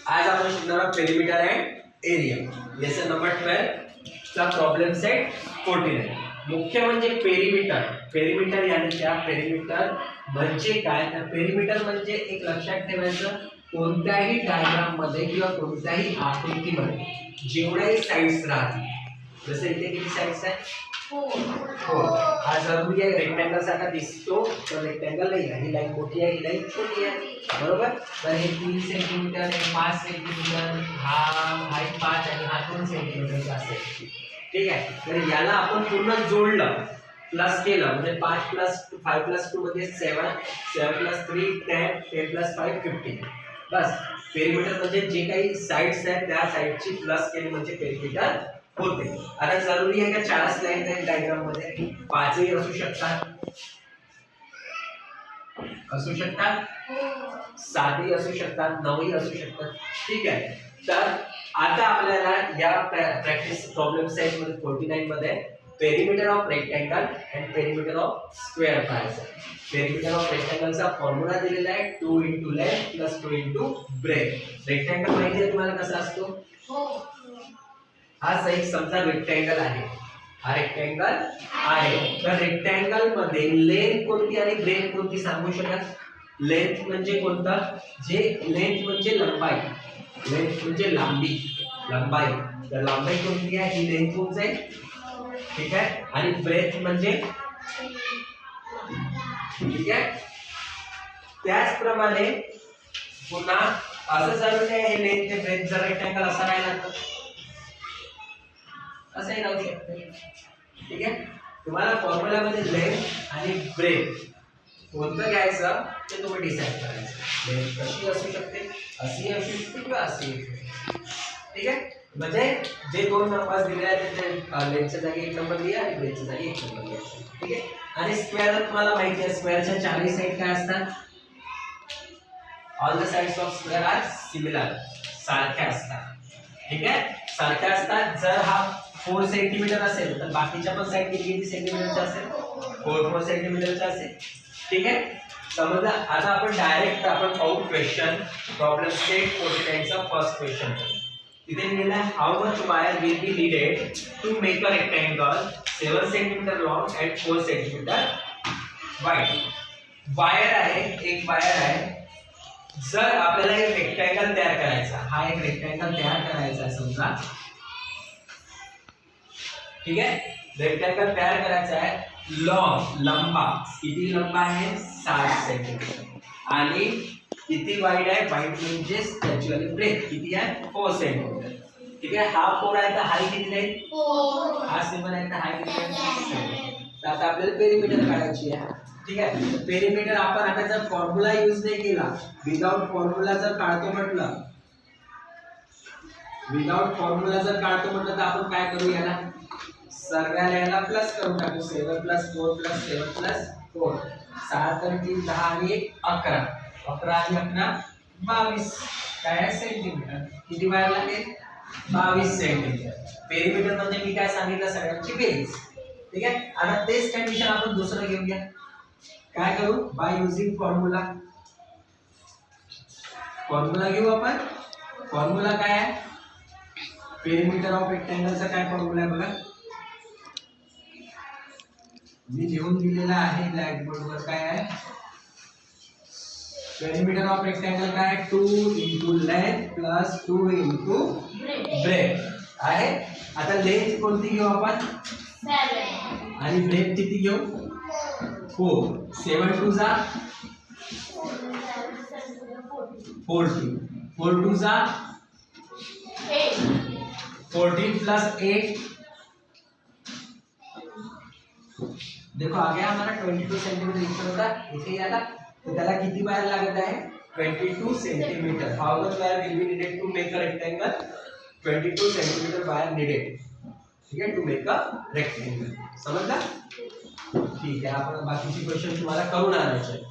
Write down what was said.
आज आपण शिकणार आहोत perimeter and area. Lesson number 12 चा प्रॉब्लेम सेट 49. मुख्य म्हणजे पेरिमीटर. पेरिमीटर यानी क्या? पेरिमीटर म्हणजे काय? तर पेरिमीटर म्हणजे एक लक्षात ठेवायचं, कोणत्याही डायग्राम मध्ये किंवा कोणत्याही आकृतीमध्ये जेवढ्याही साइड्स राहतील, जसे इथे किती साइड्स आहेत? हो. हा जरूरी आहे, रेक्टँगल सारखा दिसतो तर रेक्टँगल नाही आहे, ही लाईन मोठी आहे, ही लाईन छोटी आहे, बरोबर. तर हे 3 सेंटीमीटर, हे 5 सेंटीमीटर, हा 5 आणि हा 2 सेंटीमीटरचा असेल. ठीक आहे. तर याला आपण पूर्ण जोडलं, प्लस केलं म्हणजे 5 प्लस 5 प्लस 2 म्हणजे 7, 7 प्लस 3 10, 10 प्लस 5 15. बस. पेरिमीटर म्हणजे जे काही साइड्स आहेत त्या साइडची प्लस केली म्हणजे पेरिमीटर होते. आता जरुरी आहे का 4 लाईन आहेत डायग्राम मध्ये? 5 ही असू शकतात, 7 ही असू शकतात, 9 ही असू शकतात. ठीक आहे. तर आता आपल्याला या प्रॅक्टिस प्रॉब्लेम सेट मध्ये 49 मध्ये perimeter of rectangle and perimeter of square पाहायचं. पेरिमीटर ऑफ रेक्टँगलचा फॉर्म्युला दिलेला आहे 2 * लेंथ + 2 * ब्रेथ. रेक्टँगल माहिती आहे तुम्हाला कसा असतो? हा एक समजा रेक्टँगल आहे, हा रेक्टँगल आहे. तर रेक्टँगल मध्ये लेंथ कोणती आणि ब्रेथ कोणती सांगू शकाल? लेंथ म्हणजे कोणता? जे लेंथ म्हणजे लंबाई, लेंथ म्हणजे लांबी, लंबाई. तर लांबाई कोणती आहे? ही लेंथ होऊन जाईल. ठीक आहे. आणि ब्रेथ म्हणजे, ठीक आहे. त्याचप्रमाणे पुन्हा असं जरूर आहे, हे लेंथ ते ब्रेथ जर रेक्टँगल असा राहिला तर असंही राहू शकते. ठीक आहे. तुम्हाला फॉर्म्युला मध्ये लेंथ आणि ब्रेथ कोणतं घ्यायचं ते तुम्ही डिसाइड करायचं. लेंथ कशी असू शकते, अशी असू शकते किंवा अशी असू शकते. ठीक आहे. म्हणजे जे दोन नंबर्स दिले आहेत ते लेंथच्या जागी 1 नंबर लिहा आणि ब्रेथच्या जागी 1 नंबर लिहा. ठीक आहे. आणि स्क्वेअर तुम्हाला माहिती आहे, स्क्वेअरच्या चारही साइड काय असतात? All the sides of square are similar, सारख्या असतात. ठीक आहे. सारख्या असतात. जर हा 4 सेंटीमीटर असेल तर बाकीच्या पण साइड किती सेंटीमीटरच्या असेल? 4 सेंटीमीटरच्या असेल. ठीक आहे. समजा आता आपण डायरेक्ट पाहू क्वेश्चन प्रॉब्लेम सेट 49 चा फर्स्ट क्वेश्चन. इथे दिलेला आहे, how much wire will be needed to make a rectangle 7 centimetre long and 4 centimetre wide. Wire आहे, एक वायर आहे. जर आपल्याला एक रेक्टँगल तयार करायचा, हा एक रेक्टँगल तयार करायचा आहे समजा. ठीक आहे. रेक्टँगल तयार करायचा आहे. लॉन्ग, लंबा किती लंबा आहे? 7 सेंटीमीटर. आणि किती वाईड आहे? वाईड म्हणजे ॲक्च्युअली ब्रेथ किती आहे? 4 सेंटीमीटर. ठीक आहे. हा 4 आहे तर हाईट किती आहे? 4. हा 7 आहे तर हाईट किती आहे? 7. तर आता आपल्याला पेरिमीटर काढायची आहे. ठीक आहे. पेरिमीटर आपण आता जर फॉर्म्युला यूज नाही केला, विदाउट फॉर्म्युला जर काढतो म्हटलं, विदाउट फॉर्म्युला जर काढतो म्हटलं तर आपण काय करू? याला सर्वाला याला प्लस करून टाकू. 7 + 4 + 7 + 4 7 × 3 10 आणि 1 11. 11 आणि 11 22 काय आहे? सेंटीमीटर. किती वायर लागेल? 22 सेंटीमीटर. पेरिमीटर म्हणजे मी काय सांगितलं? सगळ्यांची बेरीज. ठीक आहे. आता तेच कंडिशन आपण दुसरं घेऊया. काय करू? By using formula. फॉर्म्युला घेऊ आपण. फॉर्म्युला काय आहे? पेरिमीटर ऑफ रेक्टँगलचा काय फॉर्म्युला आहे बघा, मी लिहून दिलेला आहे ब्लॅक बोर्ड वर. काय आहे पेरिमीटर ऑफ रेक्टँगल? काय आहे? 2 * लेंथ + 2 * ब्रेथ आहे. आता लेंथ कोणती घेऊ आपण? 7. आणि ब्रेथ किती घेऊ? 4. 7 * 2 = 14. 4 * 2 = 8. 14 + 8 देखो आ गया हमारा 22 सेंटीमीटर. इतना होता इथे याला, तो त्याला किती वायर लागत आहे? 22 centimetre. How much wire will be needed to make a rectangle? 22 centimetre wire needed. ठीक आहे. To make a rectangle. समजला? ठीक आहे. आपण बाकीची क्वेश्चन तुम्हाला करून आणायचे.